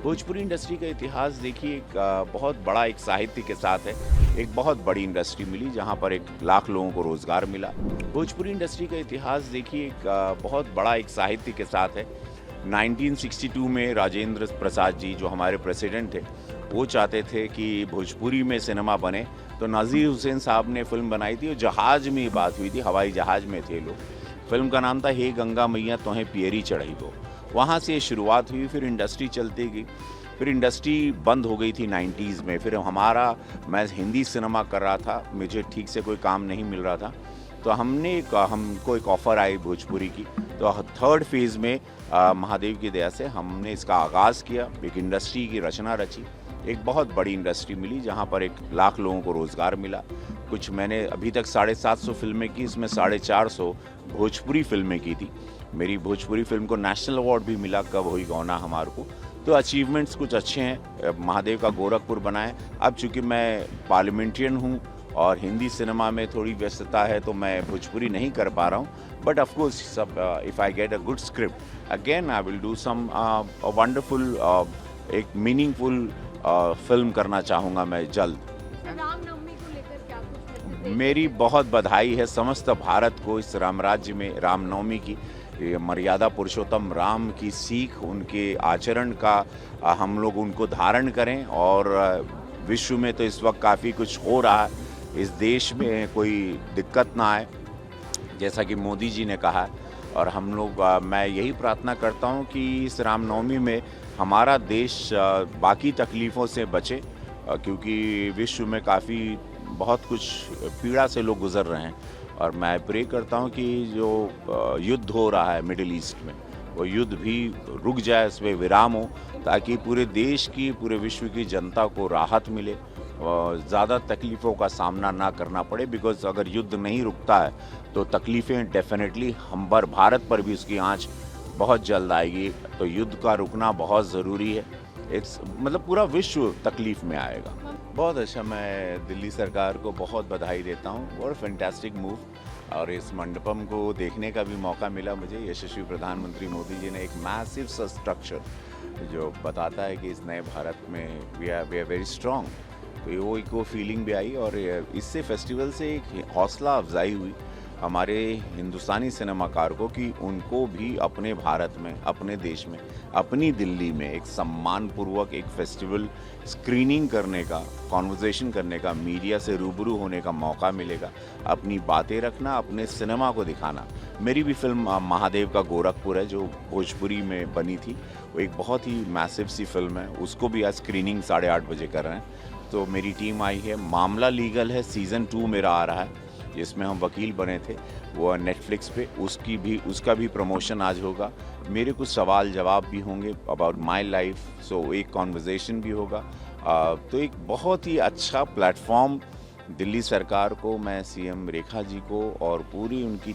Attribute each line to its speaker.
Speaker 1: Bhojpuri industry का इतिहास देखिए एक बहुत बड़ा एक साहित्य के साथ है। एक बहुत बड़ी इंडस्ट्री मिली जहाँ पर 1 लाख लोगों को रोज़गार मिला। भोजपुरी इंडस्ट्री का इतिहास देखिए एक बहुत बड़ा एक साहित्य के साथ है। 1962 में राजेंद्र प्रसाद जी जो हमारे प्रेसिडेंट थे, वो चाहते थे कि भोजपुरी में सिनेमा बने, तो नाज़िर हुसैन साहब ने फ़िल्म बनाई थी और जहाज़ में ये बात हुई थी, हवाई जहाज़ में थे लोग। फ़िल्म का नाम था हे गंगा मैया तोहें पियरी चढ़ाइबो। वहाँ से शुरुआत हुई, फिर इंडस्ट्री चलती गई। फिर इंडस्ट्री बंद हो गई थी 90s में। फिर मैं हिंदी सिनेमा कर रहा था, मुझे ठीक से कोई काम नहीं मिल रहा था। तो हमको एक ऑफ़र आई भोजपुरी की। तो थर्ड फेज़ में महादेव की दया से हमने इसका आगाज़ किया, एक इंडस्ट्री की रचना रची। एक बहुत बड़ी इंडस्ट्री मिली जहाँ पर 1 लाख लोगों को रोज़गार मिला। कुछ मैंने अभी तक 750 फ़िल्में की, इसमें 450 भोजपुरी फ़िल्में की थी। मेरी भोजपुरी फ़िल्म को नेशनल अवार्ड भी मिला, कब हुई गौना हमार को। तो अचीवमेंट्स कुछ अच्छे हैं। महादेव का गोरखपुर बना है। अब चूँकि मैं पार्लियामेंटेरियन हूँ और हिंदी सिनेमा में थोड़ी व्यस्तता है, तो मैं भोजपुरी नहीं कर पा रहा हूँ। But of course if I get a good script again I will do some wonderful एक मीनिंगफुल फ़िल्म करना चाहूँगा मैं जल्द।
Speaker 2: रामनवमी को लेकर क्या कुछ
Speaker 1: मेरी बहुत बधाई है समस्त भारत को इस रामराज्य में रामनवमी की। ये मर्यादा पुरुषोत्तम राम की सीख, उनके आचरण का हम लोग उनको धारण करें और विश्व में तो इस वक्त काफ़ी कुछ हो रहा है। इस देश में कोई दिक्कत ना आए, जैसा कि मोदी जी ने कहा है। और हम लोग मैं यही प्रार्थना करता हूँ कि इस रामनवमी में हमारा देश बाकी तकलीफ़ों से बचे, क्योंकि विश्व में काफ़ी बहुत कुछ पीड़ा से लोग गुज़र रहे हैं। और मैं प्रे करता हूँ कि जो युद्ध हो रहा है मिडिल ईस्ट में, वो युद्ध भी रुक जाए, इसमें विराम हो, ताकि पूरे देश की, पूरे विश्व की जनता को राहत मिले और ज़्यादा तकलीफ़ों का सामना ना करना पड़े। बिकॉज़ अगर युद्ध नहीं रुकता है तो तकलीफ़ें डेफिनेटली हम पर, भारत पर भी उसकी आँच बहुत जल्द आएगी। तो युद्ध का रुकना बहुत ज़रूरी है। मतलब पूरा विश्व तकलीफ़ में आएगा। बहुत अच्छा, मैं दिल्ली सरकार को बहुत बधाई देता हूँ। What fantastic move. और इस मंडपम को देखने का भी मौका मिला मुझे। यशस्वी प्रधानमंत्री मोदी जी ने एक मैसिव सा स्ट्रक्चर जो बताता है कि इस नए भारत में वी आर वेरी स्ट्रॉन्ग। तो वो एक वो फीलिंग भी आई और इससे फेस्टिवल से एक हौसला अफजाई हुई हमारे हिंदुस्तानी सिनेमाकार को कि उनको भी अपने भारत में, अपने देश में, अपनी दिल्ली में एक सम्मानपूर्वक एक फेस्टिवल स्क्रीनिंग करने का, कॉन्वर्सेशन करने का, मीडिया से रूबरू होने का मौका मिलेगा। अपनी बातें रखना, अपने सिनेमा को दिखाना। मेरी भी फिल्म महादेव का गोरखपुर है जो भोजपुरी में बनी थी। वो एक बहुत ही मैसिव सी फिल्म है। उसको भी आज स्क्रीनिंग 8:30 बजे कर रहे हैं। तो मेरी टीम आई है। मामला लीगल है, सीज़न 2 मेरा आ रहा है, जिसमें हम वकील बने थे। वो नेटफ्लिक्स पे उसका भी प्रमोशन आज होगा। मेरे कुछ सवाल जवाब भी होंगे अबाउट माय लाइफ, सो एक कॉन्वर्सेशन भी होगा। तो एक बहुत ही अच्छा प्लेटफॉर्म दिल्ली सरकार को, मैं सीएम रेखा जी को और पूरी उनकी